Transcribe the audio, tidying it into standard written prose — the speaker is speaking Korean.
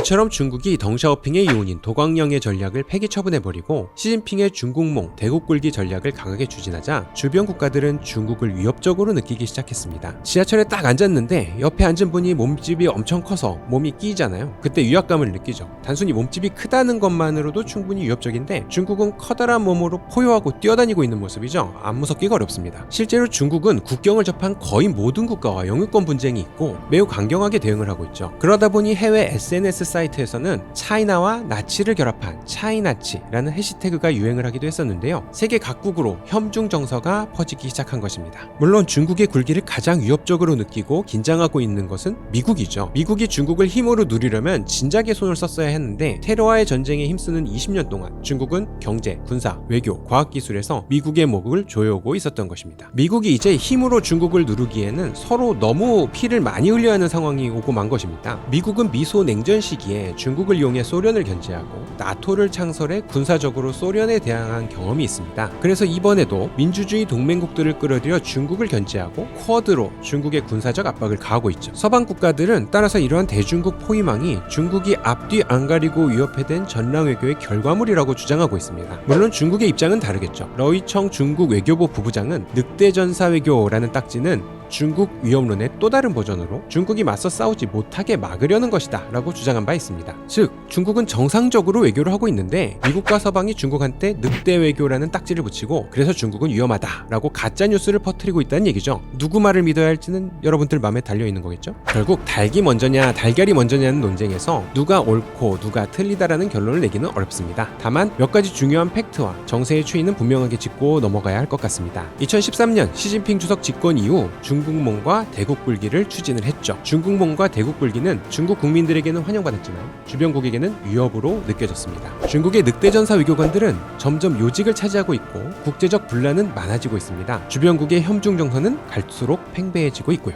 이처럼 중국이 덩샤오핑의 요원인 도광령의 전략을 폐기 처분해버리고 시진핑의 중국몽, 대국굴기 전략을 강하게 추진하자 주변 국가들은 중국을 위협적으로 느끼기 시작했습니다. 지하철에 딱 앉았는데 옆에 앉은 분이 몸집이 엄청 커서 몸이 끼이잖아요. 그때 위압감을 느끼죠. 단순히 몸집이 크다는 것만으로도 충분히 위협적인데 중국은 커다란 몸으로 포효하고 뛰어다니고 있는 모습이죠. 안 무섭기가 어렵습니다. 실제로 중국은 국경을 접한 거의 모든 국가와 영유권 분쟁이 있고 매우 강경하게 대응을 하고 있죠. 그러다 보니 해외 SNS 사이트에서는 차이나와 나치를 결합한 차이나치라는 해시태그가 유행을 하기도 했었는데요. 세계 각국으로 혐중 정서가 퍼지기 시작한 것입니다. 물론 중국의 굴기를 가장 위협적으로 느끼고 긴장하고 있는 것은 미국이죠. 미국이 중국을 힘으로 누리려면 진작에 손을 썼어야 했는데 테러와의 전쟁에 힘쓰는 20년 동안 중국은 경제, 군사, 외교, 과학기술에서 미국의 목을 조여오고 있었던 것입니다. 미국이 이제 힘으로 중국을 누르기에는 서로 너무 피를 많이 흘려야 하는 상황이 오고 만 것입니다. 미국은 미소 냉전 시기에 중국을 이용해 소련을 견제하고 나토를 창설해 군사적으로 소련에 대항한 경험이 있습니다. 그래서 이번에도 민주주의 동맹국들을 끌어들여 중국을 견제하고 쿼드로 중국의 군사적 압박을 가하고 있죠. 서방 국가들은 따라서 이러한 대중국 포위망이 중국이 앞뒤 안 가리고 위협해댄 전랑외교의 결과물이라고 주장하고 있습니다. 물론 중국의 입장은 다르겠죠. 러이청 중국 외교부 부부장은 늑대 전사 외교라는 딱지는 중국 위협론의 또 다른 버전으로 중국이 맞서 싸우지 못하게 막으려는 것이다 라고 주장한 바 있습니다. 즉 중국은 정상적으로 외교를 하고 있는데 미국과 서방이 중국한테 늑대 외교라는 딱지를 붙이고 그래서 중국은 위험하다 라고 가짜뉴스를 퍼뜨리고 있다는 얘기죠. 누구 말을 믿어야 할지는 여러분들 마음에 달려있는 거겠죠. 결국 닭이 먼저냐 달걀이 먼저냐는 논쟁에서 누가 옳고 누가 틀리다라는 결론을 내기는 어렵습니다. 다만 몇 가지 중요한 팩트와 정세의 추이는 분명하게 짚고 넘어가야 할 것 같습니다. 2013년 시진핑 주석 집권 이후 중국몽과 대국굴기를 추진을 했죠. 중국몽과 대국굴기는 중국 국민들에게는 환영받았지만 주변국에게는 위협으로 느껴졌습니다. 중국의 늑대전사 외교관들은 점점 요직을 차지하고 있고 국제적 분란은 많아지고 있습니다. 주변국의 혐중 정서는 갈수록 팽배해지고 있고요.